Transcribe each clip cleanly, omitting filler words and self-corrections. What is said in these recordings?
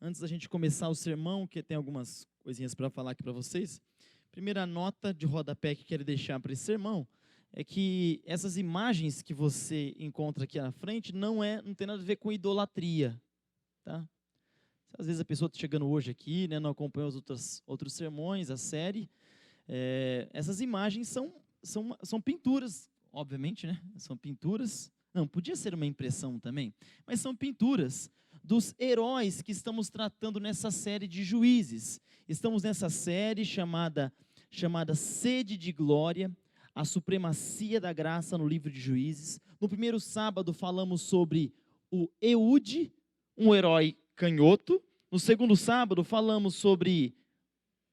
Antes da gente começar o sermão, que tem algumas coisinhas para falar aqui para vocês. Primeira nota de rodapé que quero deixar para esse sermão é que essas imagens que você encontra aqui na frente não tem nada a ver com idolatria, tá? Às vezes a pessoa está chegando hoje aqui, né, não acompanha os outros sermões, a série. Essas imagens são pinturas, obviamente, né? São pinturas. Não, podia ser uma impressão também, mas são pinturas dos heróis que estamos tratando nessa série de Juízes. Estamos nessa série chamada Sede de Glória, a supremacia da graça no livro de Juízes. No primeiro sábado falamos sobre o Eude, um herói canhoto. No segundo sábado falamos sobre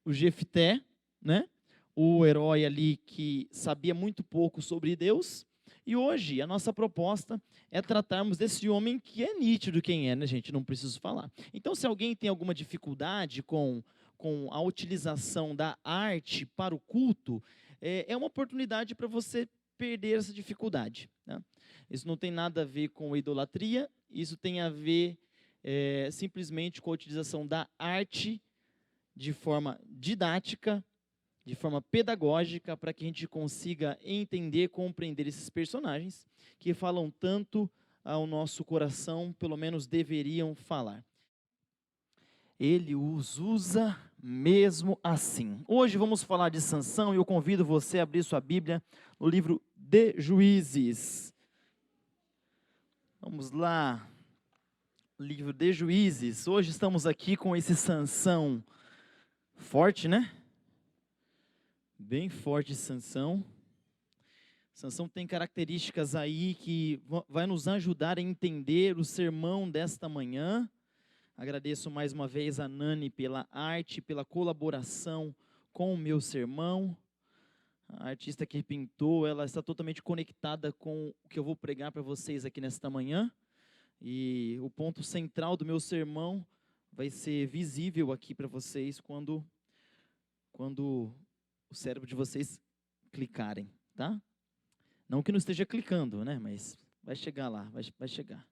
o Jefté, né? O herói ali que sabia muito pouco sobre Deus. E hoje a nossa proposta é tratarmos desse homem que é nítido quem é, né, gente? Não preciso falar. Então, se alguém tem alguma dificuldade com a utilização da arte para o culto, é uma oportunidade para você perder essa dificuldade, né? Isso não tem nada a ver com idolatria, isso tem a ver simplesmente com a utilização da arte de forma didática, de forma pedagógica, para que a gente consiga entender, compreender esses personagens que falam tanto ao nosso coração, pelo menos deveriam falar. Ele os usa mesmo assim. Hoje vamos falar de Sansão e eu convido você a abrir sua Bíblia no livro de Juízes. Vamos lá, livro de Juízes. Hoje estamos aqui com esse Sansão forte, né? Bem forte Sansão. Sansão tem características aí que vai nos ajudar a entender o sermão desta manhã. Agradeço mais uma vez a Nani pela arte, pela colaboração com o meu sermão. A artista que pintou, ela está totalmente conectada com o que eu vou pregar para vocês aqui nesta manhã. E o ponto central do meu sermão vai ser visível aqui para vocês quando o cérebro de vocês clicarem, tá? Não que não esteja clicando, né? Mas vai chegar lá, vai chegar.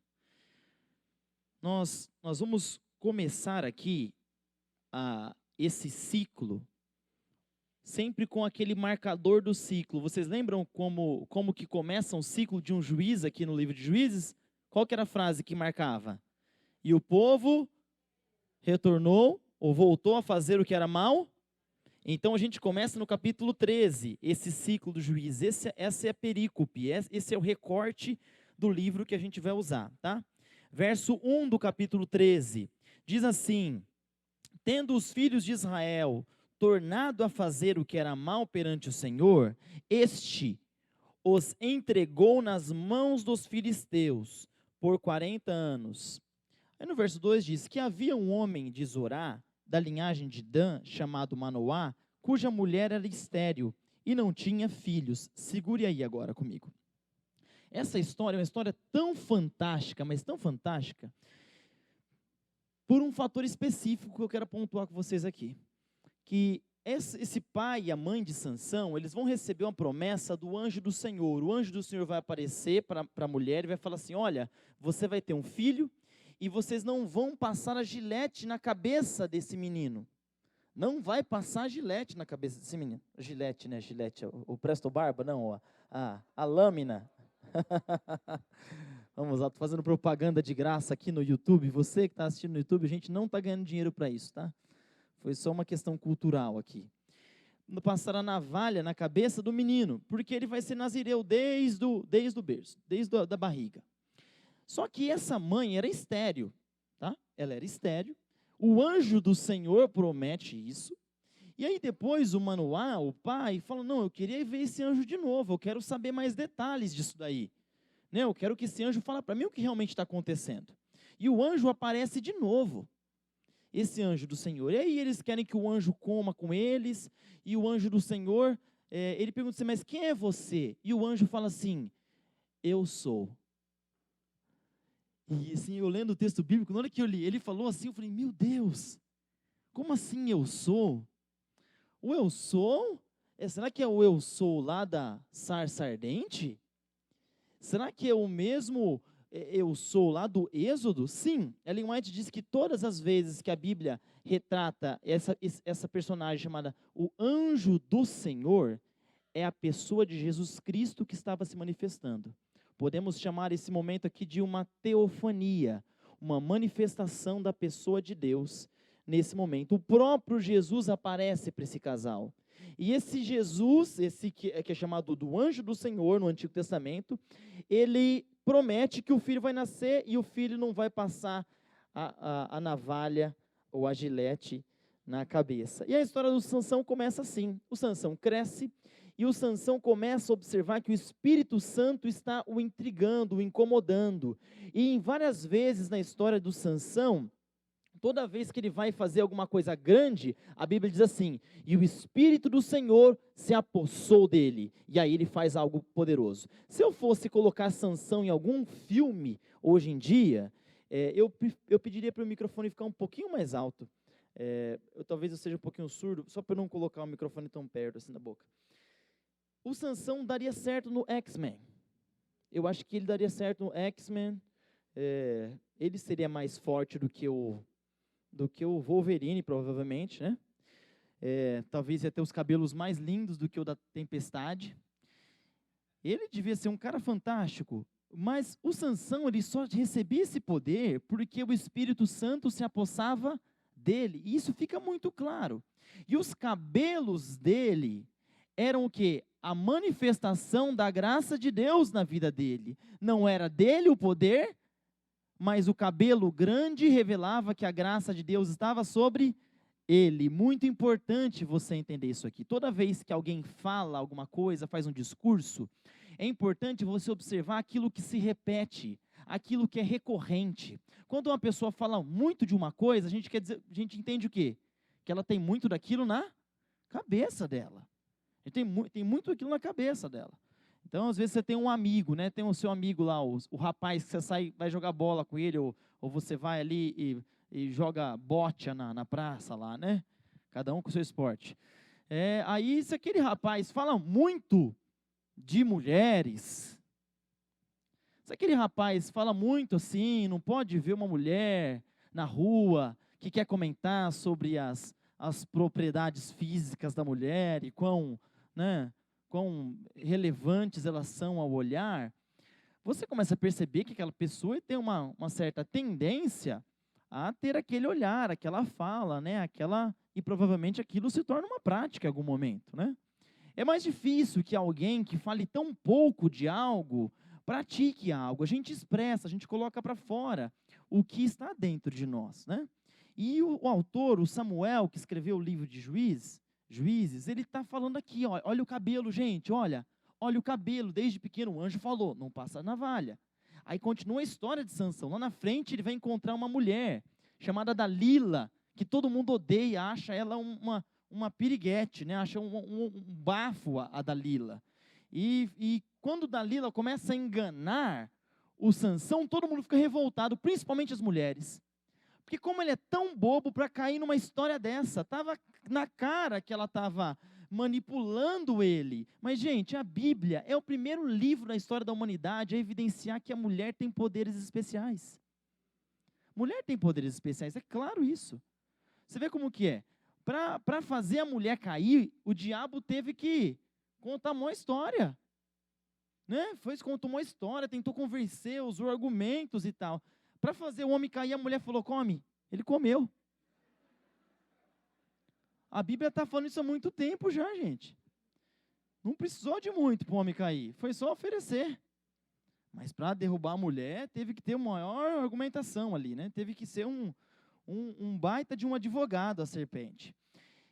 Nós vamos começar aqui esse ciclo sempre com aquele marcador do ciclo. Vocês lembram como que começa um ciclo de um juiz aqui no livro de Juízes? Qual que era a frase que marcava? E o povo retornou ou voltou a fazer o que era mal? Então a gente começa no capítulo 13, esse ciclo do juiz. Essa é a perícope, esse é o recorte do livro que a gente vai usar, tá? Verso 1 do capítulo 13, diz assim: tendo os filhos de Israel tornado a fazer o que era mal perante o Senhor, este os entregou nas mãos dos filisteus por 40 anos. Aí no verso 2 diz que havia um homem de Zorá, da linhagem de Dan, chamado Manoá, cuja mulher era estéril e não tinha filhos. Segure aí agora comigo. Essa história é uma história tão fantástica, mas tão fantástica, por um fator específico que eu quero pontuar com vocês aqui. Que esse pai e a mãe de Sansão, eles vão receber uma promessa do anjo do Senhor. O anjo do Senhor vai aparecer para a mulher e vai falar assim: olha, você vai ter um filho, e vocês não vão passar a gilete na cabeça desse menino. Não vai passar a gilete na cabeça desse menino. Gilete, né? Gilete, o Presto Barba, não, a lâmina. Vamos lá, estou fazendo propaganda de graça aqui no YouTube. Você que está assistindo no YouTube, a gente não está ganhando dinheiro para isso, tá? Foi só uma questão cultural aqui. Passar a navalha na cabeça do menino, porque ele vai ser nazireu desde o berço, desde a barriga. Só que essa mãe era estéril, tá? Ela era estéril. O anjo do Senhor promete isso. E aí depois o Manoá, o pai, fala: não, eu queria ver esse anjo de novo, eu quero saber mais detalhes disso daí. Né? Eu quero que esse anjo fale para mim o que realmente está acontecendo. E o anjo aparece de novo, esse anjo do Senhor. E aí eles querem que o anjo coma com eles, e o anjo do Senhor, ele pergunta assim: mas quem é você? E o anjo fala assim: eu sou. E assim, eu lendo o texto bíblico, na hora que eu li, ele falou assim, eu falei: meu Deus, como assim eu sou? O eu sou? Será que é o eu sou lá da sarça ardente? Será que é o mesmo eu sou lá do Êxodo? Sim, Ellen White diz que todas as vezes que a Bíblia retrata essa personagem chamada o anjo do Senhor, é a pessoa de Jesus Cristo que estava se manifestando. Podemos chamar esse momento aqui de uma teofania, uma manifestação da pessoa de Deus nesse momento. O próprio Jesus aparece para esse casal. E esse Jesus, esse que é chamado do anjo do Senhor no Antigo Testamento, ele promete que o filho vai nascer e o filho não vai passar a navalha ou a gilete na cabeça. E a história do Sansão começa assim. O Sansão cresce e o Sansão começa a observar que o Espírito Santo está o intrigando, o incomodando. E em várias vezes na história do Sansão, toda vez que ele vai fazer alguma coisa grande, a Bíblia diz assim, e o Espírito do Senhor se apossou dele, e aí ele faz algo poderoso. Se eu fosse colocar Sansão em algum filme, hoje em dia, eu pediria para o microfone ficar um pouquinho mais alto. Talvez eu seja um pouquinho surdo, só para não colocar o microfone tão perto assim da boca. O Sansão daria certo no X-Men. Eu acho que ele daria certo no X-Men. Ele seria mais forte do que o Wolverine, provavelmente, né? Talvez ia ter os cabelos mais lindos do que o da Tempestade. Ele devia ser um cara fantástico, mas o Sansão, ele só recebia esse poder porque o Espírito Santo se apossava dele, e isso fica muito claro. E os cabelos dele eram o quê? A manifestação da graça de Deus na vida dele. Não era dele o poder, mas o cabelo grande revelava que a graça de Deus estava sobre ele. Muito importante você entender isso aqui. Toda vez que alguém fala alguma coisa, faz um discurso, é importante você observar aquilo que se repete, aquilo que é recorrente. Quando uma pessoa fala muito de uma coisa, a gente entende o quê? Que ela tem muito daquilo na cabeça dela. Tem muito daquilo na cabeça dela. Então, às vezes, você tem um amigo, né? Tem o seu amigo lá, o rapaz que você vai jogar bola com ele, ou você vai ali e joga bocha na praça lá, né? Cada um com o seu esporte. Aí, se aquele rapaz fala muito de mulheres, se aquele rapaz fala muito assim, não pode ver uma mulher na rua que quer comentar sobre as propriedades físicas da mulher e quão relevantes elas são ao olhar, você começa a perceber que aquela pessoa tem uma certa tendência a ter aquele olhar, aquela fala, né? E provavelmente aquilo se torna uma prática em algum momento, né? É mais difícil que alguém que fale tão pouco de algo, pratique algo. A gente expressa, a gente coloca para fora o que está dentro de nós, né? E o autor, o Samuel, que escreveu o livro de Juízes, ele está falando aqui, ó, olha o cabelo, gente, olha o cabelo, desde pequeno o anjo falou, não passa a navalha. Aí continua a história de Sansão, lá na frente ele vai encontrar uma mulher, chamada Dalila, que todo mundo odeia, acha ela uma piriguete, né? Acha um bafo a Dalila. E quando Dalila começa a enganar o Sansão, todo mundo fica revoltado, principalmente as mulheres. Porque como ele é tão bobo para cair numa história dessa, estava na cara que ela estava manipulando ele. Mas, gente, a Bíblia é o primeiro livro da história da humanidade a evidenciar que a mulher tem poderes especiais. Mulher tem poderes especiais, é claro isso. Você vê como que é? Para fazer a mulher cair, o diabo teve que contar uma história. Né? Contou uma história, tentou convencer, usou argumentos e tal. Para fazer o homem cair, a mulher falou, come. Ele comeu. A Bíblia está falando isso há muito tempo já, gente. Não precisou de muito para o homem cair. Foi só oferecer. Mas para derrubar a mulher, teve que ter uma maior argumentação ali, né? Teve que ser um baita de um advogado, a serpente.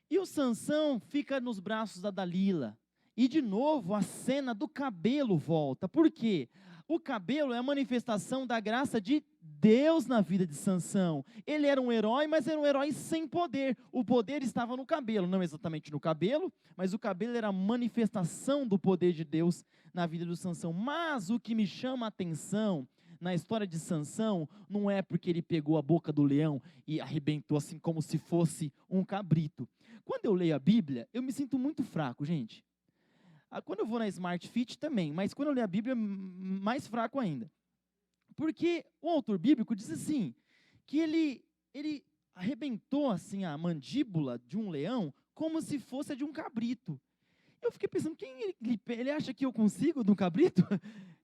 E o Sansão fica nos braços da Dalila. E de novo a cena do cabelo volta. Por quê? O cabelo é a manifestação da graça de Deus na vida de Sansão. Ele era um herói, mas era um herói sem poder. O poder estava no cabelo, não exatamente no cabelo, mas o cabelo era a manifestação do poder de Deus na vida do Sansão. Mas o que me chama a atenção na história de Sansão não é porque ele pegou a boca do leão e arrebentou assim como se fosse um cabrito. Quando eu leio a Bíblia, eu me sinto muito fraco, gente. Quando eu vou na Smart Fit também, mas quando eu leio a Bíblia, mais fraco ainda. porque o autor bíblico diz assim, que ele arrebentou assim a mandíbula de um leão como se fosse a de um cabrito. Eu fiquei pensando, ele acha que eu consigo de um cabrito?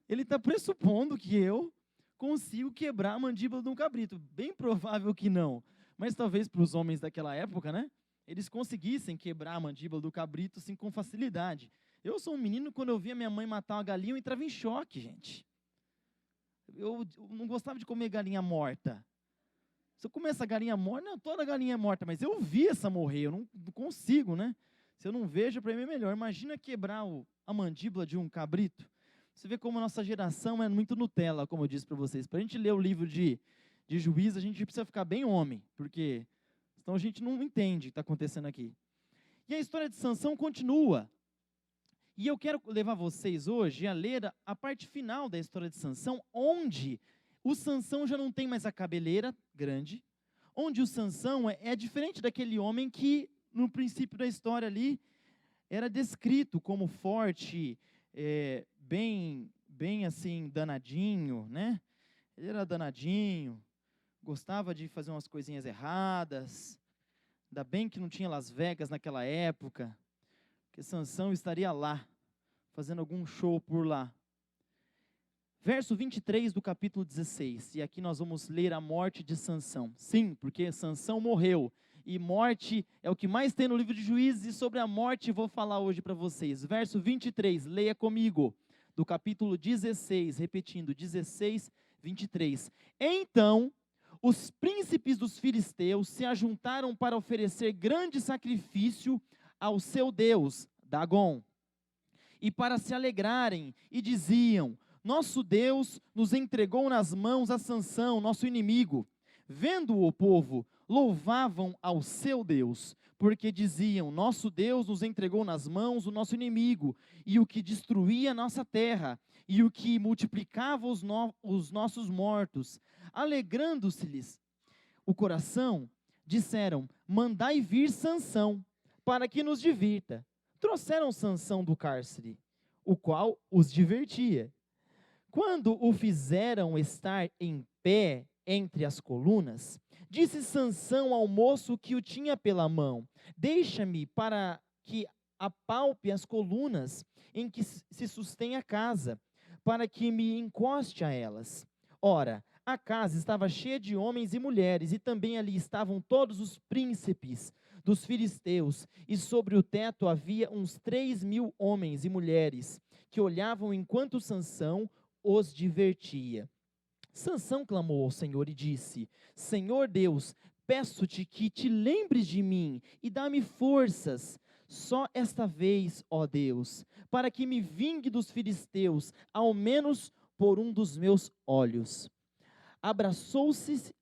Ele está pressupondo que eu consigo quebrar a mandíbula de um cabrito. Bem provável que não. Mas talvez para os homens daquela época, né? Eles conseguissem quebrar a mandíbula do cabrito assim, com facilidade. Eu sou um menino, quando eu via minha mãe matar uma galinha, eu entrava em choque, gente. Eu não gostava de comer galinha morta. Se eu comer essa galinha morta, não, toda galinha é morta, mas eu vi essa morrer, eu não consigo, né? Se eu não vejo, para mim é melhor. Imagina quebrar a mandíbula de um cabrito. Você vê como a nossa geração é muito Nutella, como eu disse para vocês. Para a gente ler o livro de Juízes, a gente precisa ficar bem homem, porque senão a gente não entende o que está acontecendo aqui. E a história de Sansão continua. E eu quero levar vocês hoje a ler a parte final da história de Sansão, onde o Sansão já não tem mais a cabeleira grande, onde o Sansão é diferente daquele homem que, no princípio da história ali, era descrito como forte, bem assim, danadinho, né? Ele era danadinho, gostava de fazer umas coisinhas erradas, ainda bem que não tinha Las Vegas naquela época, porque Sansão estaria lá, fazendo algum show por lá. Verso 23 do capítulo 16, e aqui nós vamos ler a morte de Sansão. Sim, porque Sansão morreu, e morte é o que mais tem no livro de Juízes, e sobre a morte vou falar hoje para vocês. Verso 23, leia comigo, do capítulo 16, repetindo, 16, 23. Então, os príncipes dos filisteus se ajuntaram para oferecer grande sacrifício ao seu Deus, Dagom, e para se alegrarem, e diziam: nosso Deus nos entregou nas mãos a Sansão, nosso inimigo. Vendo o povo, louvavam ao seu Deus, porque diziam: nosso Deus nos entregou nas mãos o nosso inimigo, e o que destruía a nossa terra, e o que multiplicava os nossos mortos. Alegrando-se-lhes o coração, disseram: mandai vir Sansão, para que nos divirta. Trouxeram Sansão do cárcere, o qual os divertia. Quando o fizeram estar em pé entre as colunas, disse Sansão ao moço que o tinha pela mão: deixa-me para que apalpe as colunas em que se sustém a casa, para que me encoste a elas. Ora, a casa estava cheia de homens e mulheres, e também ali estavam todos os príncipes dos filisteus, e sobre o teto havia uns 3.000 homens e mulheres, que olhavam enquanto Sansão os divertia. Sansão clamou ao Senhor e disse: Senhor Deus, peço-te que te lembres de mim e dá-me forças, só esta vez, ó Deus, para que me vingue dos filisteus, ao menos por um dos meus olhos. Abraçou-se,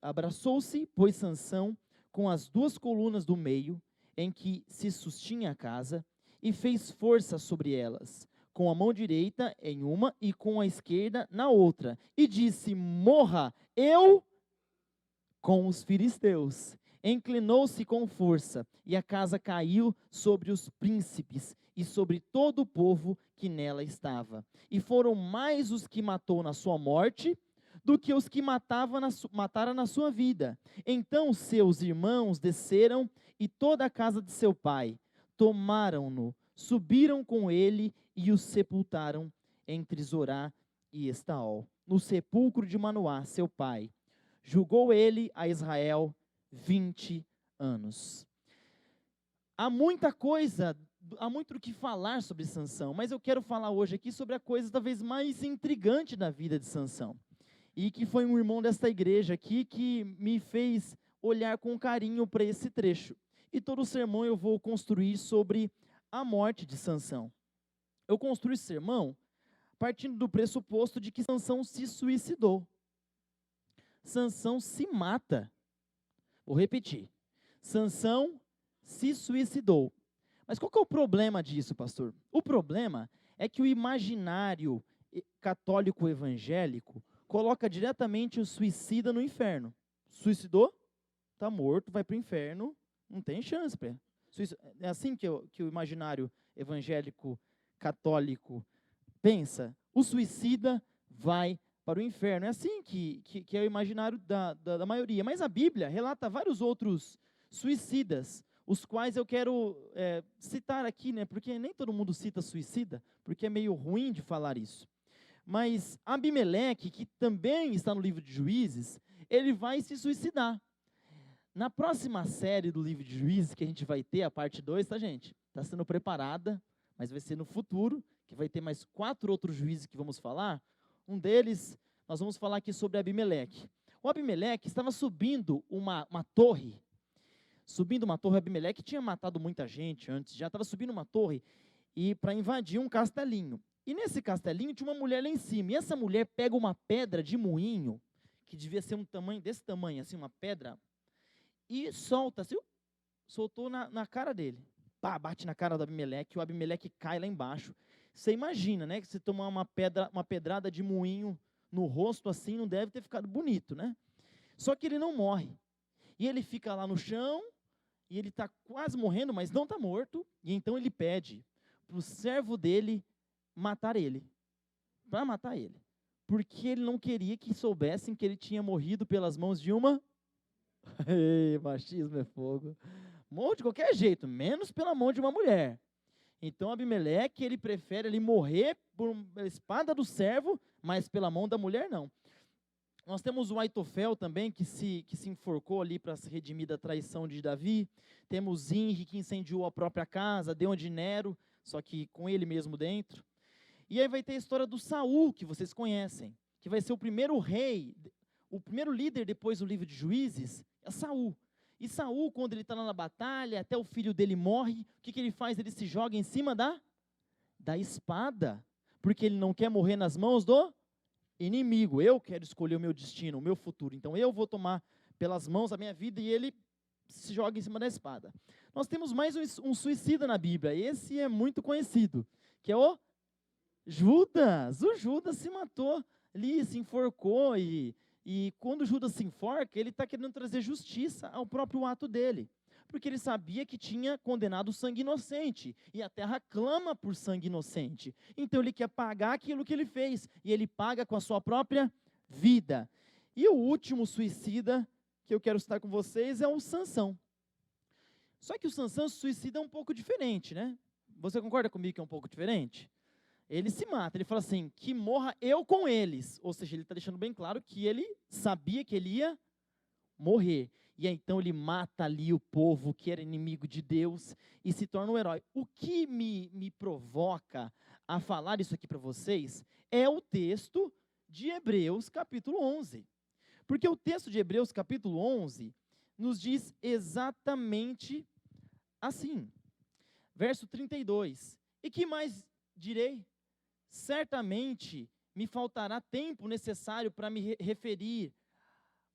pois, Sansão com as duas colunas do meio, em que se sustinha a casa, e fez força sobre elas, com a mão direita em uma e com a esquerda na outra, e disse: morra eu com os filisteus. Inclinou-se com força, e a casa caiu sobre os príncipes e sobre todo o povo que nela estava. E foram mais os que matou na sua morte do que os que matara na sua vida. Então seus irmãos desceram, e toda a casa de seu pai tomaram-no, subiram com ele e o sepultaram entre Zorá e Estaol, no sepulcro de Manoá, seu pai. Julgou ele a Israel 20 anos. Há muita coisa, há muito o que falar sobre Sansão, mas eu quero falar hoje aqui sobre a coisa talvez mais intrigante da vida de Sansão. E que foi um irmão desta igreja aqui que me fez olhar com carinho para esse trecho. E todo o sermão eu vou construir sobre a morte de Sansão. Eu construo esse sermão partindo do pressuposto de que Sansão se suicidou. Sansão se mata. Vou repetir. Sansão se suicidou. Mas qual que é o problema disso, pastor? O problema é que o imaginário católico evangélico coloca diretamente o suicida no inferno. Suicidou? Está morto, vai para o inferno, não tem chance. É assim que o imaginário evangélico católico pensa. O suicida vai para o inferno. É assim que é o imaginário da maioria. Mas a Bíblia relata vários outros suicidas, os quais eu quero citar aqui, né? Porque nem todo mundo cita suicida, porque é meio ruim de falar isso. Mas Abimeleque, que também está no livro de Juízes, ele vai se suicidar. Na próxima série do livro de Juízes, que a gente vai ter, a parte 2, tá, gente? Está sendo preparada, mas vai ser no futuro, que vai ter mais 4 outros juízes que vamos falar. Um deles, nós vamos falar aqui sobre Abimeleque. O Abimeleque estava subindo uma torre. Subindo uma torre, Abimeleque tinha matado muita gente antes, já estava subindo uma torre e para invadir um castelinho. E nesse castelinho tinha uma mulher lá em cima. E essa mulher pega uma pedra de moinho, que devia ser um tamanho desse tamanho, assim, uma pedra, e solta, assim, soltou na cara dele. Pá, bate na cara do Abimeleque, o Abimeleque cai lá embaixo. Você imagina, né, que você tomar uma pedrada de moinho no rosto assim, não deve ter ficado bonito, né? Só que ele não morre. E ele fica lá no chão, e ele está quase morrendo, mas não está morto. E então ele pede para o servo dele matar ele. Para matar ele. Porque ele não queria que soubessem que ele tinha morrido pelas mãos de uma... Ei, machismo é fogo. Morre de qualquer jeito, menos pela mão de uma mulher. Então Abimeleque, ele prefere ali morrer por a espada do servo, mas pela mão da mulher não. Nós temos o Aitofel também, que se enforcou ali para se redimir da traição de Davi. Temos Zinri, que incendiou a própria casa, deu onde Nero, só que com ele mesmo dentro. E aí vai ter a história do Saul, que vocês conhecem, que vai ser o primeiro rei, o primeiro líder depois do livro de Juízes, é Saul. E Saul, quando ele está lá na batalha, até o filho dele morre, o que ele faz? Ele se joga em cima da espada, porque ele não quer morrer nas mãos do inimigo. Eu quero escolher o meu destino, o meu futuro. Então eu vou tomar pelas mãos a minha vida, e ele se joga em cima da espada. Nós temos mais um suicida na Bíblia. Esse é muito conhecido, que é o Judas. O Judas se matou ali, se enforcou, e quando Judas se enforca, ele está querendo trazer justiça ao próprio ato dele, porque ele sabia que tinha condenado sangue inocente, e a terra clama por sangue inocente. Então ele quer pagar aquilo que ele fez, e ele paga com a sua própria vida. E o último suicida que eu quero citar com vocês é o Sansão. Só que o Sansão se suicida um pouco diferente, né? Você concorda comigo que é um pouco diferente? Ele se mata, ele fala assim, que morra eu com eles. Ou seja, ele está deixando bem claro que ele sabia que ele ia morrer. E aí, então ele mata ali o povo que era inimigo de Deus e se torna um herói. O que me provoca a falar isso aqui para vocês é o texto de Hebreus capítulo 11. Porque o texto de Hebreus capítulo 11 nos diz exatamente assim. Verso 32. E que mais direi? Certamente me faltará tempo necessário para me referir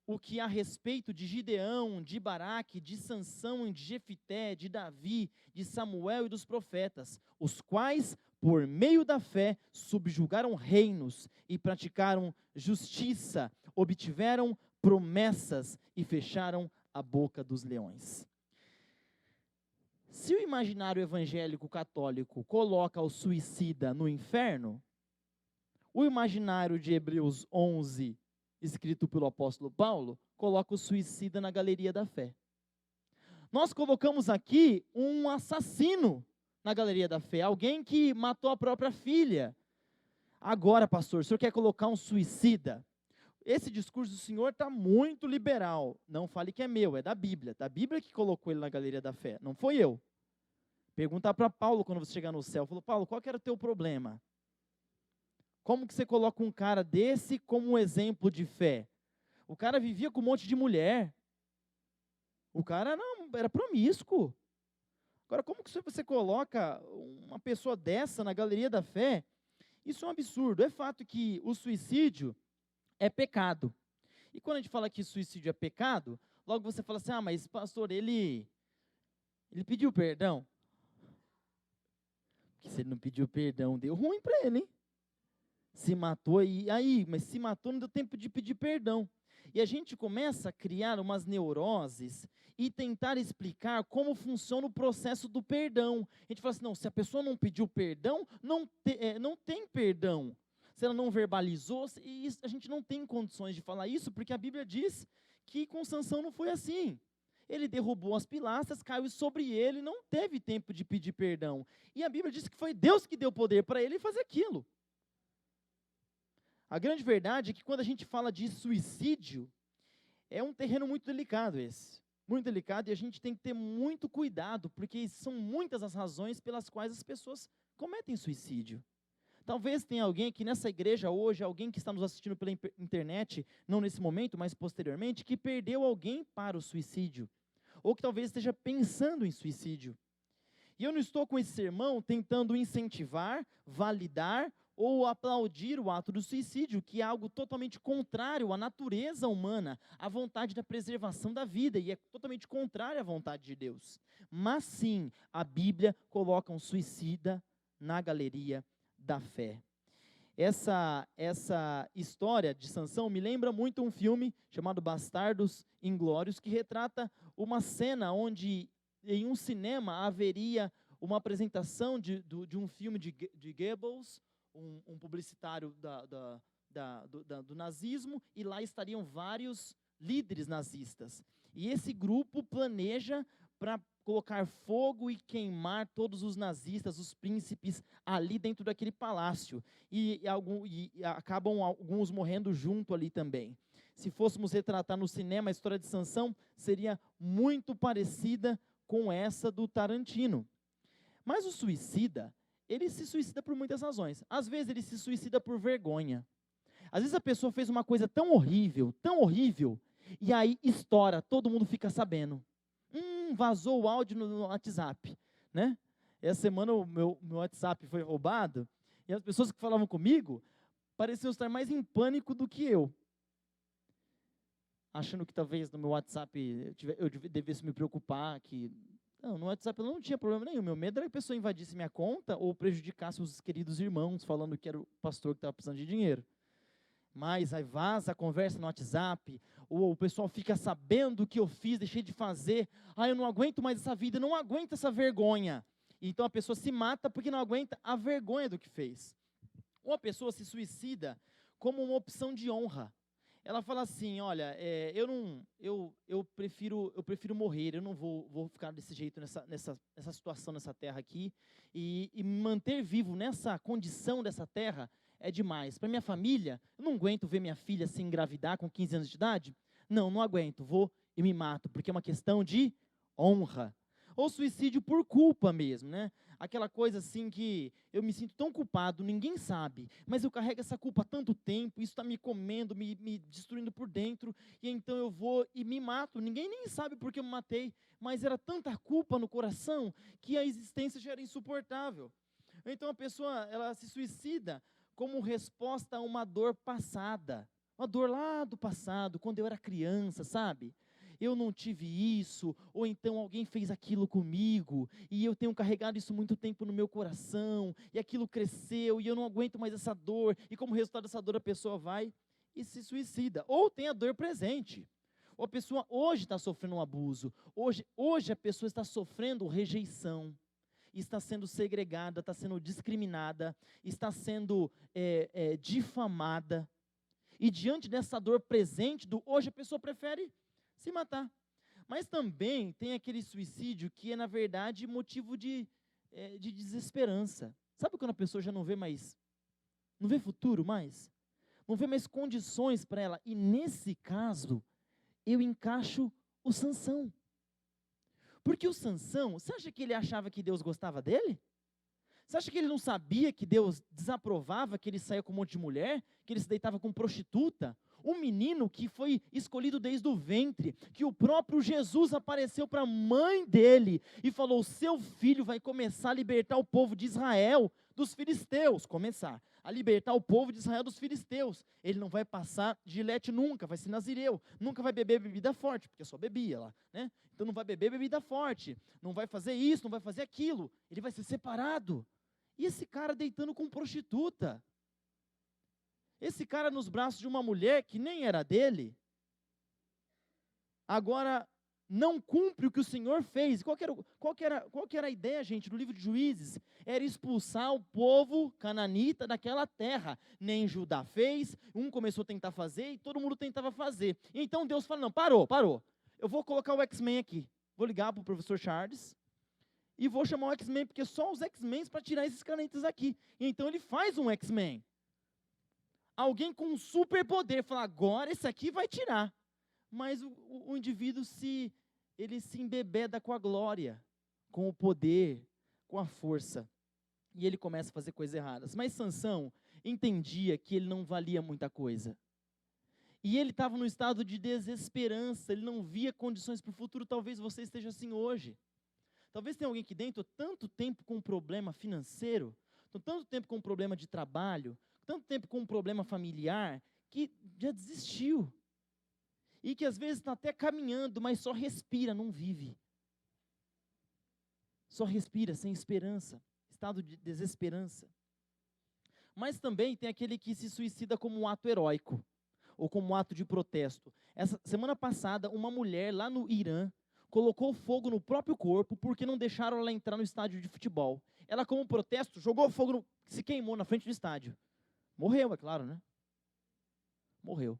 o que a respeito de Gideão, de Baraque, de Sansão, de Jefité, de Davi, de Samuel e dos profetas, os quais, por meio da fé, subjugaram reinos e praticaram justiça, obtiveram promessas e fecharam a boca dos leões. Se o imaginário evangélico católico coloca o suicida no inferno, o imaginário de Hebreus 11, escrito pelo apóstolo Paulo, coloca o suicida na galeria da fé. Nós colocamos aqui um assassino na galeria da fé, alguém que matou a própria filha. Agora, pastor, o senhor quer colocar um suicida? Esse discurso do senhor está muito liberal. Não fale que é meu, é da Bíblia que colocou ele na galeria da fé, não foi eu. Pergunta para Paulo quando você chegar no céu. Falou, Paulo, qual que era o teu problema? Como que você coloca um cara desse como um exemplo de fé? O cara vivia com um monte de mulher. O cara não, era promíscuo. Agora, como que você coloca uma pessoa dessa na galeria da fé? Isso é um absurdo. É fato que o suicídio é pecado. E quando a gente fala que suicídio é pecado, logo você fala assim, mas pastor, ele pediu perdão. Porque se ele não pediu perdão, deu ruim para ele, hein? Se matou, mas se matou, não deu tempo de pedir perdão. E a gente começa a criar umas neuroses e tentar explicar como funciona o processo do perdão. A gente fala assim, não, se a pessoa não pediu perdão, não tem perdão. se ela não verbalizou, e a gente não tem condições de falar isso, porque a Bíblia diz que com Sansão não foi assim. Ele derrubou as pilastras, caiu sobre ele, não teve tempo de pedir perdão. E a Bíblia diz que foi Deus que deu poder para ele fazer aquilo. A grande verdade é que quando a gente fala de suicídio, é um terreno muito delicado esse. Muito delicado, e a gente tem que ter muito cuidado, porque são muitas as razões pelas quais as pessoas cometem suicídio. Talvez tenha alguém aqui nessa igreja hoje, alguém que está nos assistindo pela internet, não nesse momento, mas posteriormente, que perdeu alguém para o suicídio. Ou que talvez esteja pensando em suicídio. E eu não estou com esse sermão tentando incentivar, validar ou aplaudir o ato do suicídio, que é algo totalmente contrário à natureza humana, à vontade da preservação da vida, e é totalmente contrário à vontade de Deus. Mas sim, a Bíblia coloca um suicida na galeria da fé. Essa história de Sansão me lembra muito um filme chamado Bastardos Inglórios, que retrata uma cena onde em um cinema haveria uma apresentação de um filme de Goebbels, um publicitário do nazismo, e lá estariam vários líderes nazistas. E esse grupo planeja para colocar fogo e queimar todos os nazistas, os príncipes, ali dentro daquele palácio. E acabam alguns morrendo junto ali também. Se fôssemos retratar no cinema a história de Sansão, seria muito parecida com essa do Tarantino. Mas o suicida, ele se suicida por muitas razões. Às vezes ele se suicida por vergonha. Às vezes a pessoa fez uma coisa tão horrível, e aí estoura, todo mundo fica sabendo. Vazou o áudio no WhatsApp, né? Essa semana o meu WhatsApp foi roubado, e as pessoas que falavam comigo pareciam estar mais em pânico do que eu. Achando que talvez no meu WhatsApp eu devesse me preocupar, que... Não, no WhatsApp eu não tinha problema nenhum. Meu medo era que a pessoa invadisse minha conta ou prejudicasse os queridos irmãos, falando que era o pastor que estava precisando de dinheiro. Mas aí vaza a conversa no WhatsApp, ou o pessoal fica sabendo o que eu fiz, deixei de fazer. Eu não aguento mais essa vida, não aguento essa vergonha. Então a pessoa se mata porque não aguenta a vergonha do que fez. Ou a pessoa se suicida como uma opção de honra. Ela fala assim, olha, eu prefiro morrer, eu não vou ficar desse jeito, nessa situação, nessa terra aqui, e me manter vivo nessa condição dessa terra é demais. Para minha família, eu não aguento ver minha filha se engravidar com 15 anos de idade. Não aguento, vou e me mato, porque é uma questão de honra. Ou suicídio por culpa mesmo, né? Aquela coisa assim que eu me sinto tão culpado, ninguém sabe, mas eu carrego essa culpa há tanto tempo, isso está me comendo, me destruindo por dentro, e então eu vou e me mato. Ninguém nem sabe por que eu me matei, mas era tanta culpa no coração que a existência já era insuportável. Então a pessoa, ela se suicida como resposta a uma dor passada, uma dor lá do passado, quando eu era criança, sabe? Eu não tive isso, ou então alguém fez aquilo comigo, e eu tenho carregado isso muito tempo no meu coração, e aquilo cresceu, e eu não aguento mais essa dor, e como resultado dessa dor a pessoa vai e se suicida. Ou tem a dor presente, ou a pessoa hoje está sofrendo um abuso, hoje a pessoa está sofrendo rejeição, está sendo segregada, está sendo discriminada, está sendo difamada, e diante dessa dor presente hoje a pessoa prefere se matar. Mas também tem aquele suicídio que é, na verdade, motivo de desesperança. Sabe quando a pessoa já não vê futuro mais? Não vê mais condições para ela. E nesse caso, eu encaixo o Sansão. Porque o Sansão, você acha que ele achava que Deus gostava dele? Você acha que ele não sabia que Deus desaprovava que ele saía com um monte de mulher? Que ele se deitava com prostituta? Um menino que foi escolhido desde o ventre, que o próprio Jesus apareceu para a mãe dele e falou, seu filho vai começar a libertar o povo de Israel dos filisteus, começar a libertar o povo de Israel dos filisteus. Ele não vai passar gilete nunca, vai ser nazireu, nunca vai beber bebida forte, porque só bebia lá, né? Então não vai beber bebida forte, não vai fazer isso, não vai fazer aquilo, ele vai ser separado. E esse cara deitando com prostituta, esse cara nos braços de uma mulher que nem era dele. Agora, não cumpre o que o Senhor fez. Qual que era a ideia, gente, do livro de Juízes? Era expulsar o povo cananita daquela terra. Nem Judá fez, um começou a tentar fazer e todo mundo tentava fazer. Então Deus fala, não, parou. Eu vou colocar o X-Men aqui. Vou ligar para o professor Charles e vou chamar o X-Men, porque só os X-Men para tirar esses cananitas aqui. Então ele faz um X-Men. Alguém com um superpoder, fala, agora esse aqui vai tirar. Mas o indivíduo ele se embebeda com a glória, com o poder, com a força. E ele começa a fazer coisas erradas. Mas Sansão entendia que ele não valia muita coisa. E ele estava num estado de desesperança, ele não via condições para o futuro. Talvez você esteja assim hoje. Talvez tenha alguém aqui dentro, tanto tempo com um problema financeiro, tanto tempo com um problema de trabalho, tanto tempo com um problema familiar, que já desistiu. E que às vezes está até caminhando, mas só respira, não vive. Só respira, sem esperança, estado de desesperança. Mas também tem aquele que se suicida como um ato heróico, ou como um ato de protesto. Essa semana passada, uma mulher lá no Irã colocou fogo no próprio corpo porque não deixaram ela entrar no estádio de futebol. Ela, como protesto, jogou fogo, se queimou na frente do estádio. Morreu, é claro, né? Morreu.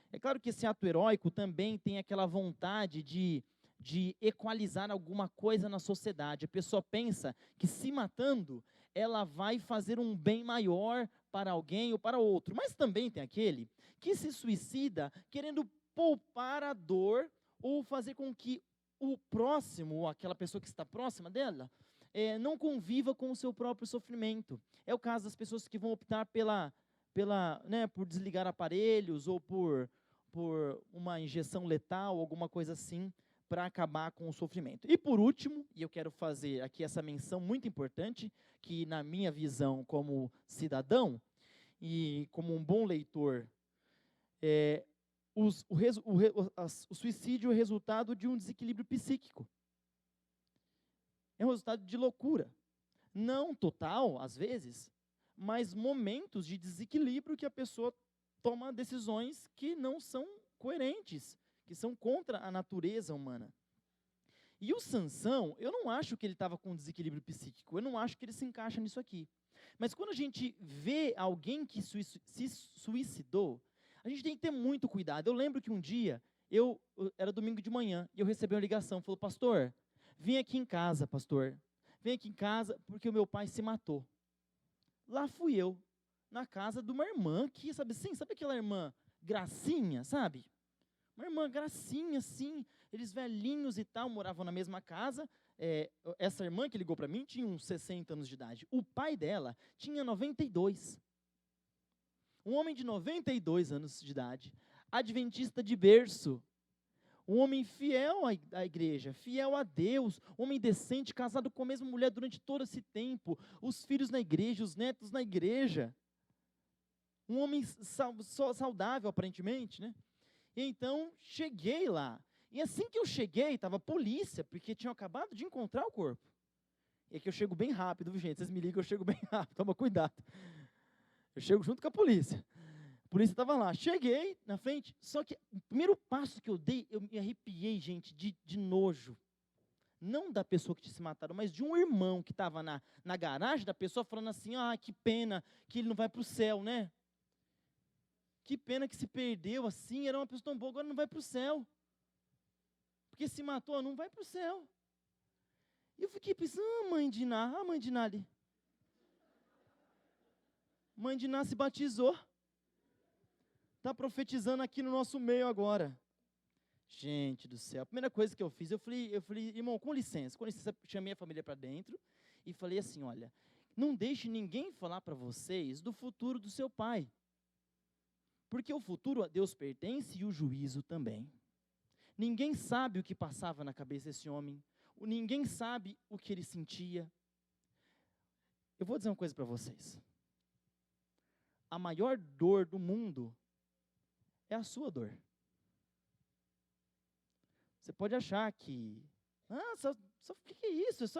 É claro que esse ato heróico também tem aquela vontade de equalizar alguma coisa na sociedade. A pessoa pensa que se matando, ela vai fazer um bem maior para alguém ou para outro. Mas também tem aquele que se suicida querendo poupar a dor ou fazer com que o próximo, ou aquela pessoa que está próxima dela, não conviva com o seu próprio sofrimento. É o caso das pessoas que vão optar por desligar aparelhos ou por uma injeção letal, alguma coisa assim, para acabar com o sofrimento. E por último, e eu quero fazer aqui essa menção muito importante, que na minha visão como cidadão e como um bom leitor, o suicídio é resultado de um desequilíbrio psíquico. É um resultado de loucura. Não total, às vezes, mas momentos de desequilíbrio que a pessoa toma decisões que não são coerentes, que são contra a natureza humana. E o Sansão, eu não acho que ele estava com desequilíbrio psíquico, eu não acho que ele se encaixa nisso aqui. Mas quando a gente vê alguém que se suicidou, a gente tem que ter muito cuidado. Eu lembro que um dia, era domingo de manhã, e eu recebi uma ligação, falou, pastor, vem aqui em casa, pastor, vem aqui em casa, porque o meu pai se matou. Lá fui eu, na casa de uma irmã que, sabe aquela irmã Gracinha, sabe? Uma irmã Gracinha, assim, eles velhinhos e tal, moravam na mesma casa. Essa irmã que ligou para mim tinha uns 60 anos de idade. O pai dela tinha 92. Um homem de 92 anos de idade, adventista de berço, um homem fiel à igreja, fiel a Deus, homem decente, casado com a mesma mulher durante todo esse tempo, os filhos na igreja, os netos na igreja. Um homem saudável, aparentemente, né? E então, cheguei lá. E assim que eu cheguei, estava a polícia, porque tinham acabado de encontrar o corpo. E aqui eu chego bem rápido, viu, gente? Vocês me ligam, eu chego bem rápido, toma cuidado. Eu chego junto com a polícia. A polícia estava lá. Cheguei na frente, só que o primeiro passo que eu dei, eu me arrepiei, gente, de nojo. Não da pessoa que tinha se matado, mas de um irmão que estava na garagem da pessoa falando assim, que pena que ele não vai para o céu, né? Que pena que se perdeu assim, era uma pessoa tão boa, agora não vai para o céu. Porque se matou, não vai para o céu. E eu fiquei pensando, mãe de Ná ali. Mãe de Ná se batizou. Está profetizando aqui no nosso meio agora. Gente do céu, a primeira coisa que eu fiz, eu falei, irmão, com licença, chamei a família para dentro e falei assim, olha, não deixe ninguém falar para vocês do futuro do seu pai. Porque o futuro a Deus pertence e o juízo também. Ninguém sabe o que passava na cabeça desse homem. Ninguém sabe o que ele sentia. Eu vou dizer uma coisa para vocês. A maior dor do mundo é a sua dor. Você pode achar que... o que é isso? Você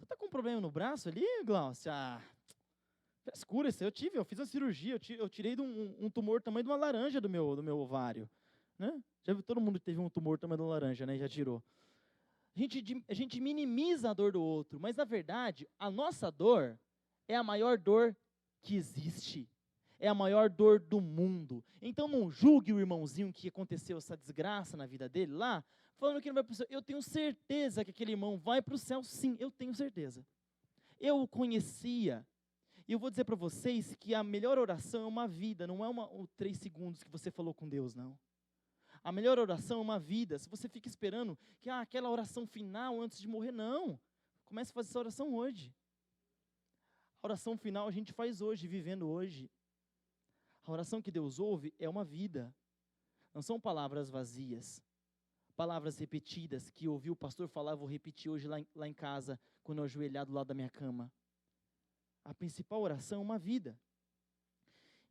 está com um problema no braço ali, Glaucia? Frescura, eu fiz uma cirurgia, eu tirei um tumor do tamanho de uma laranja do meu ovário. né? Já viu, todo mundo teve um tumor tomando laranja, né? Já tirou. A gente minimiza a dor do outro, mas na verdade, a nossa dor é a maior dor que existe. É a maior dor do mundo. Então não julgue o irmãozinho que aconteceu essa desgraça na vida dele lá, falando que não vai para o céu. Eu tenho certeza que aquele irmão vai para o céu, sim, eu tenho certeza. Eu o conhecia. E eu vou dizer para vocês que a melhor oração é uma vida, não é 3 segundos que você falou com Deus, não. A melhor oração é uma vida. Se você fica esperando que aquela oração final antes de morrer, não. Comece a fazer essa oração hoje. A oração final a gente faz hoje, vivendo hoje. A oração que Deus ouve é uma vida. Não são palavras vazias. Palavras repetidas que eu ouvi o pastor falar, eu vou repetir hoje lá em casa, quando eu ajoelhar do lado da minha cama. A principal oração é uma vida.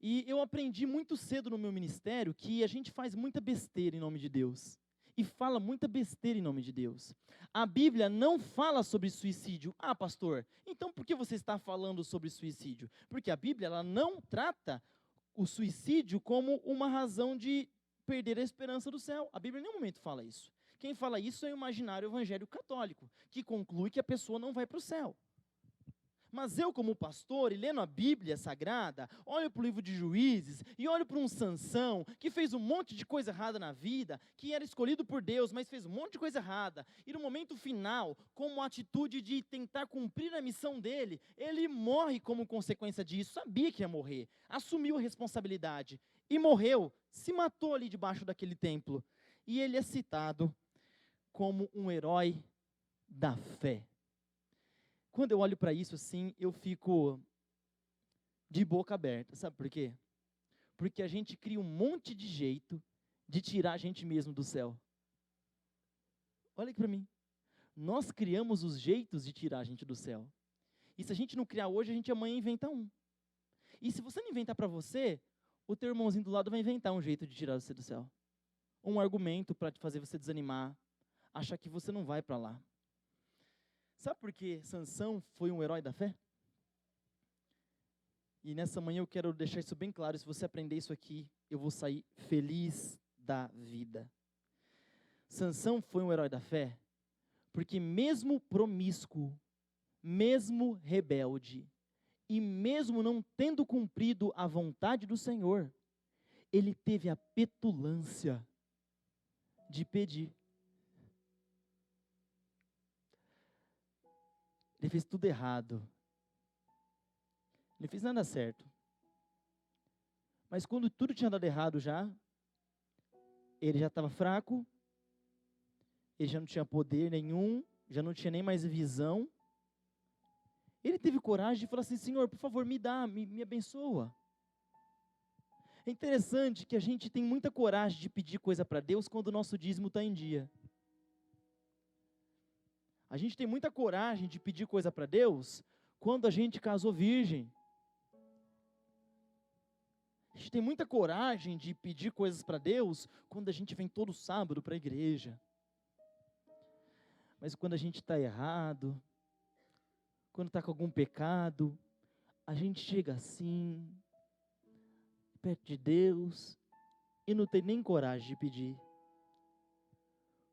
E eu aprendi muito cedo no meu ministério que a gente faz muita besteira em nome de Deus. E fala muita besteira em nome de Deus. A Bíblia não fala sobre suicídio. Ah, pastor, então por que você está falando sobre suicídio? Porque a Bíblia ela não trata o suicídio como uma razão de perder a esperança do céu. A Bíblia em nenhum momento fala isso. Quem fala isso é o imaginário evangélico católico, que conclui que a pessoa não vai para o céu. Mas eu, como pastor, e lendo a Bíblia Sagrada, olho para o livro de Juízes, e olho para um Sansão, que fez um monte de coisa errada na vida, que era escolhido por Deus, mas fez um monte de coisa errada, e no momento final, como atitude de tentar cumprir a missão dele, ele morre como consequência disso, sabia que ia morrer, assumiu a responsabilidade, e morreu, se matou ali debaixo daquele templo. E ele é citado como um herói da fé. Quando eu olho para isso assim, eu fico de boca aberta. Sabe por quê? Porque a gente cria um monte de jeito de tirar a gente mesmo do céu. Olha aqui para mim. Nós criamos os jeitos de tirar a gente do céu. E se a gente não criar hoje, a gente amanhã inventa um. E se você não inventar para você, o teu irmãozinho do lado vai inventar um jeito de tirar você do céu. Um argumento para te fazer você desanimar, achar que você não vai para lá. Sabe por que Sansão foi um herói da fé? E nessa manhã eu quero deixar isso bem claro. Se você aprender isso aqui, eu vou sair feliz da vida. Sansão foi um herói da fé, porque mesmo promíscuo, mesmo rebelde, e mesmo não tendo cumprido a vontade do Senhor, ele teve a petulância de pedir. Ele fez tudo errado. Ele fez nada certo. Mas quando tudo tinha dado errado já, ele já estava fraco, ele já não tinha poder nenhum, já não tinha nem mais visão. Ele teve coragem de falar assim: Senhor, por favor, me dá, me abençoa. É interessante que a gente tem muita coragem de pedir coisa para Deus quando o nosso dízimo está em dia. A gente tem muita coragem de pedir coisa para Deus quando a gente casou virgem. A gente tem muita coragem de pedir coisas para Deus quando a gente vem todo sábado para a igreja. Mas quando a gente está errado, quando está com algum pecado, a gente chega assim, perto de Deus, e não tem nem coragem de pedir.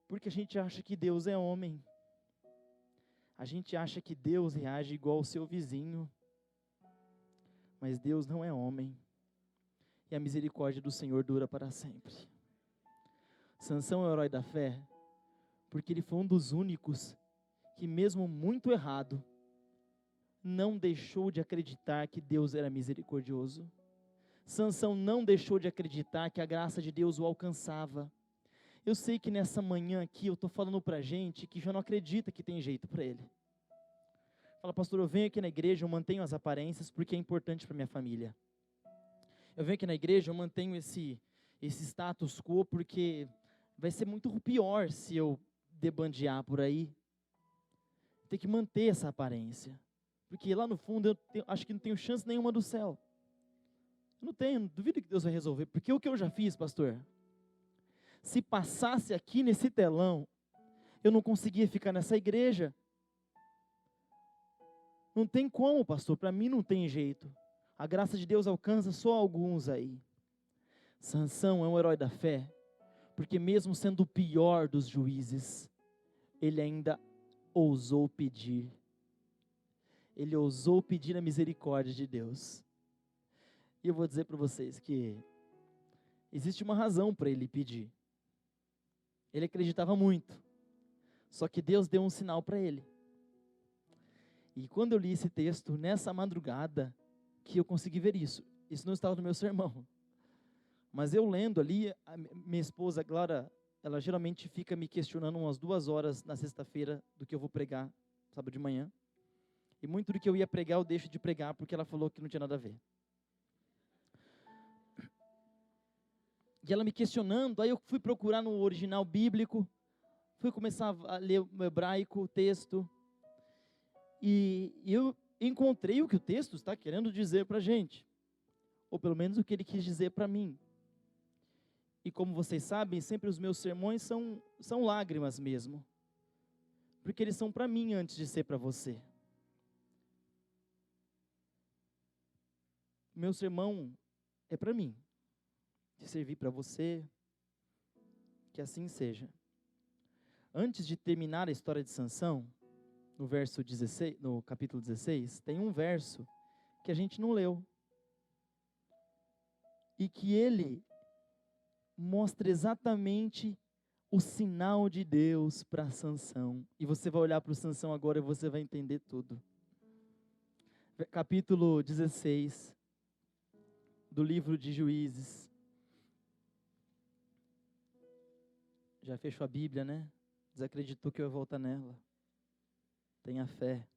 Porque a gente acha que Deus é homem. A gente acha que Deus reage igual ao seu vizinho. Mas Deus não é homem. E a misericórdia do Senhor dura para sempre. Sansão é o herói da fé, porque ele foi um dos únicos que, mesmo muito errado, não deixou de acreditar que Deus era misericordioso. Sansão não deixou de acreditar que a graça de Deus o alcançava. Eu sei que nessa manhã aqui eu estou falando para gente que já não acredita que tem jeito para ele. Fala, pastor, eu venho aqui na igreja, eu mantenho as aparências porque é importante para minha família. Eu venho aqui na igreja, eu mantenho esse status quo porque vai ser muito pior se eu debandear por aí. Tem que manter essa aparência. Porque lá no fundo acho que não tenho chance nenhuma do céu. Eu não tenho, duvido que Deus vai resolver. Porque o que eu já fiz, pastor, se passasse aqui nesse telão, eu não conseguia ficar nessa igreja. Não tem como, pastor, para mim não tem jeito. A graça de Deus alcança só alguns aí. Sansão é um herói da fé, Porque mesmo sendo o pior dos juízes, ele ainda ousou pedir. Ele ousou pedir a misericórdia de Deus. E eu vou dizer para vocês que existe uma razão para ele pedir. Ele acreditava muito. Só que Deus deu um sinal para ele. E quando eu li esse texto, nessa madrugada, que eu consegui ver isso. Isso não estava no meu sermão. Mas eu lendo ali, a minha esposa, Clara, ela geralmente fica me questionando umas 2 horas na sexta-feira do que eu vou pregar, sábado de manhã. E muito do que eu ia pregar, eu deixo de pregar, porque ela falou que não tinha nada a ver. E ela me questionando, aí eu fui procurar no original bíblico, fui começar a ler o hebraico, o texto, e eu encontrei o que o texto está querendo dizer para a gente, ou pelo menos o que ele quis dizer para mim. E como vocês sabem, sempre os meus sermões são lágrimas mesmo, porque eles são para mim antes de ser para você. Meu sermão é para mim, de servir para você, que assim seja. Antes de terminar a história de Sansão, no verso 16, no capítulo 16, tem um verso que a gente não leu. E que ele mostra exatamente o sinal de Deus para Sansão. E você vai olhar para o Sansão agora e você vai entender tudo. Capítulo 16 do livro de Juízes. Já fechou a Bíblia, né? Desacreditou que eu ia voltar nela. Tenha fé.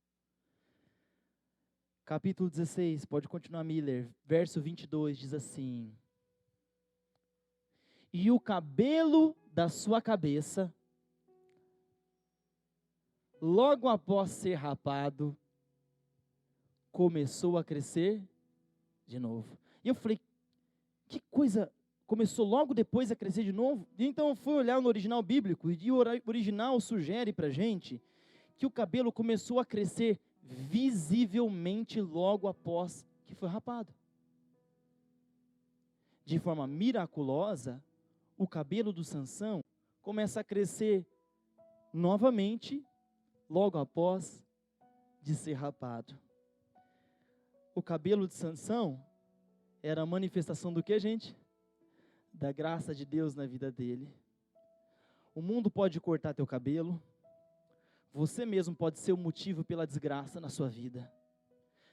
Capítulo 16, pode continuar, Miller. Verso 22 diz assim: e o cabelo da sua cabeça, logo após ser rapado, começou a crescer de novo. E eu falei, que coisa, começou logo depois a crescer de novo? E então eu fui olhar no original bíblico, e o original sugere para a gente que o cabelo começou a crescer visivelmente logo após que foi rapado. De forma miraculosa, o cabelo do Sansão começa a crescer novamente, logo após de ser rapado. O cabelo de Sansão era a manifestação do que, gente? Da graça de Deus na vida dele. O mundo pode cortar teu cabelo, você mesmo pode ser o motivo pela desgraça na sua vida.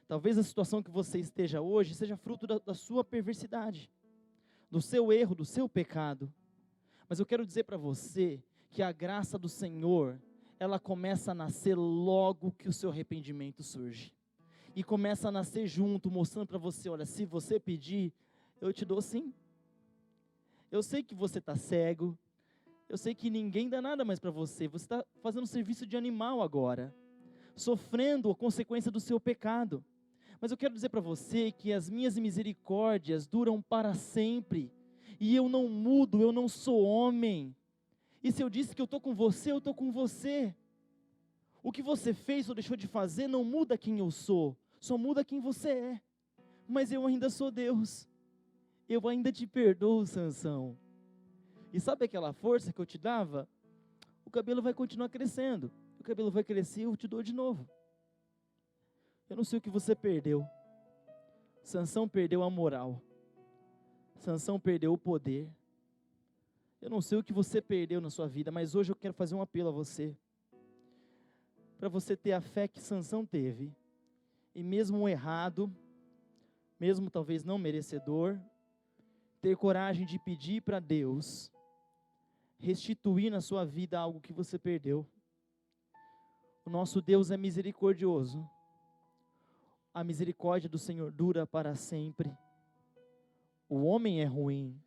Talvez a situação que você esteja hoje seja fruto da sua perversidade, do seu erro, do seu pecado. Mas eu quero dizer para você que a graça do Senhor, ela começa a nascer logo que o seu arrependimento surge. E começa a nascer junto, mostrando para você, olha, se você pedir, eu te dou sim. Eu sei que você está cego, eu sei que ninguém dá nada mais para você. Você está fazendo serviço de animal agora, sofrendo a consequência do seu pecado. Mas eu quero dizer para você que as minhas misericórdias duram para sempre. E eu não mudo, eu não sou homem. E se eu disse que eu estou com você, eu estou com você. O que você fez ou deixou de fazer não muda quem eu sou, só muda quem você é. Mas eu ainda sou Deus. Eu ainda te perdoo, Sansão. E sabe aquela força que eu te dava? O cabelo vai continuar crescendo. O cabelo vai crescer, eu te dou de novo. Eu não sei o que você perdeu. Sansão perdeu a moral. Sansão perdeu o poder. Eu não sei o que você perdeu na sua vida, mas hoje eu quero fazer um apelo a você. Para você ter a fé que Sansão teve. E mesmo errado, mesmo talvez não merecedor, ter coragem de pedir para Deus restituir na sua vida algo que você perdeu. O nosso Deus é misericordioso. A misericórdia do Senhor dura para sempre. O homem é ruim,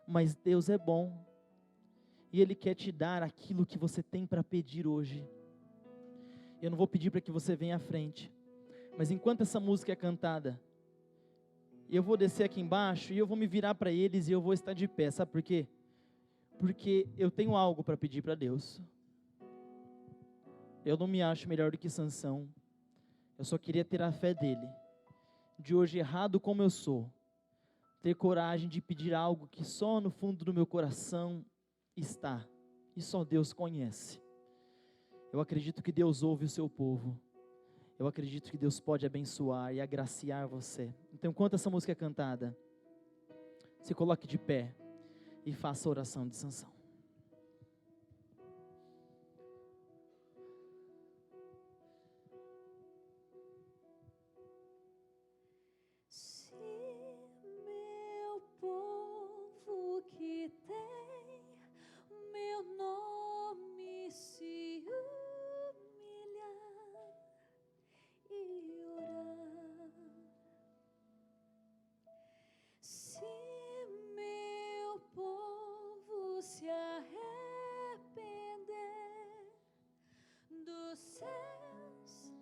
mas Deus é bom. E Ele quer te dar aquilo que você tem para pedir hoje. Eu não vou pedir para que você venha à frente, mas enquanto essa música é cantada, eu vou descer aqui embaixo e eu vou me virar para eles e eu vou estar de pé. Sabe por quê? Porque eu tenho algo para pedir para Deus. Eu não me acho melhor do que Sansão. Eu só queria ter a fé dele. De hoje, errado como eu sou, ter coragem de pedir algo que só no fundo do meu coração está, e só Deus conhece. Eu acredito que Deus ouve o seu povo. Eu acredito que Deus pode abençoar e agraciar você. Então, enquanto essa música é cantada, se coloque de pé e faça a oração de Sansão. Se meu povo que tem meu nome se humilhar e orar, se meu povo se arrepender dos seus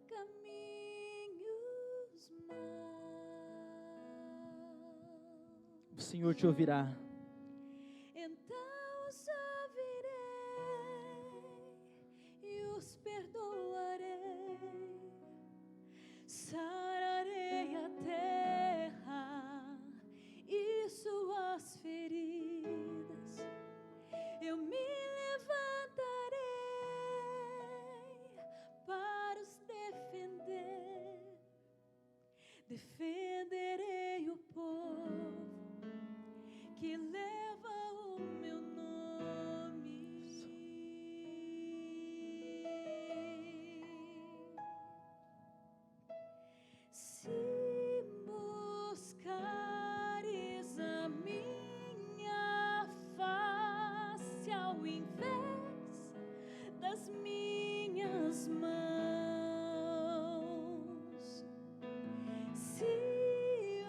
caminhos maus, O Senhor te ouvirá. então os ouvirei e os perdoarei, sararei a terra e suas feridas. Eu me levantarei para os defender, defenderei o povo que leva o meu nome. Se buscares a minha face ao invés das minhas mãos, se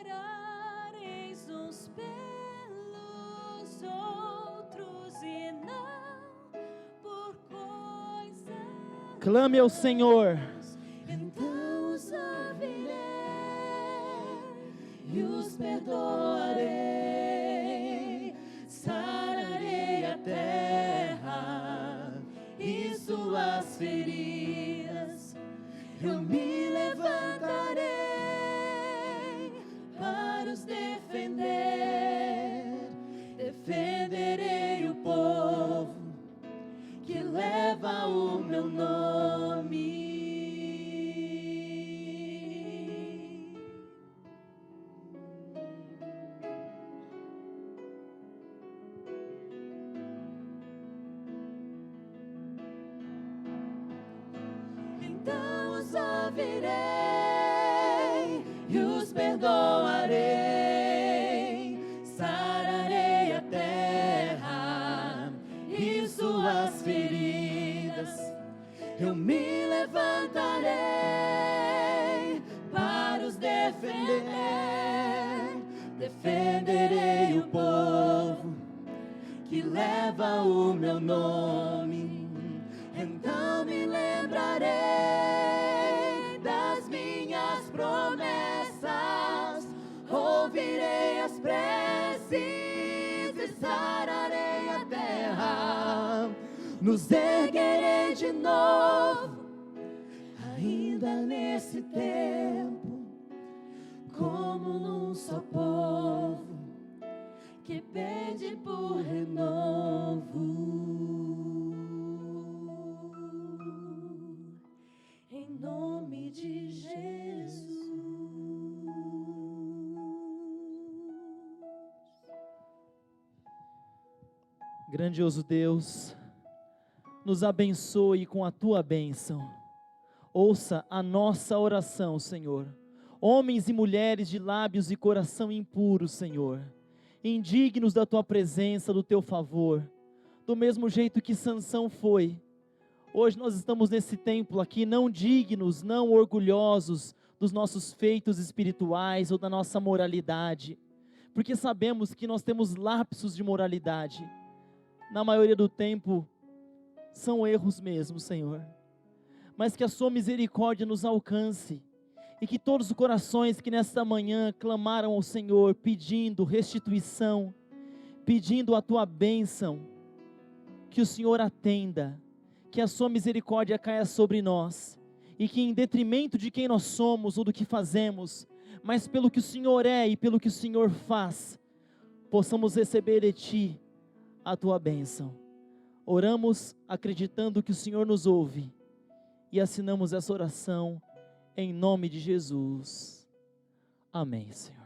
orareis uns pelos outros e não por coisas, Clame ao Senhor. então os ouvirei e os perdoarei, sararei a terra e suas feridas. Eu me levantarei para os defender, defenderei o povo que leva o meu nome. Então os ouvirei e os perdoarei, sararei a terra e suas feridas. Eu me levantarei para os defender, defenderei o povo que leva o meu nome. Então me lembrarei das minhas promessas, ouvirei as preces e sararei a terra. Nos erguerei de novo, ainda nesse tempo, como num só povo que pede por renovo. Em nome de Jesus. Grandioso Deus, nos abençoe com a tua bênção. Ouça a nossa oração, Senhor. Homens e mulheres de lábios e coração impuros, Senhor, indignos da tua presença, do teu favor, do mesmo jeito que Sansão foi. Hoje nós estamos nesse templo aqui, não dignos, não orgulhosos dos nossos feitos espirituais ou da nossa moralidade, porque sabemos que nós temos lapsos de moralidade. Na maioria do tempo, são erros mesmo, Senhor. Mas que a sua misericórdia nos alcance, e que todos os corações que nesta manhã clamaram ao Senhor, pedindo restituição, pedindo a tua bênção, que o Senhor atenda, que a sua misericórdia caia sobre nós, e que em detrimento de quem nós somos ou do que fazemos, mas pelo que o Senhor é e pelo que o Senhor faz, possamos receber de ti a tua bênção. Oramos acreditando que o Senhor nos ouve e assinamos essa oração em nome de Jesus. Amém, Senhor.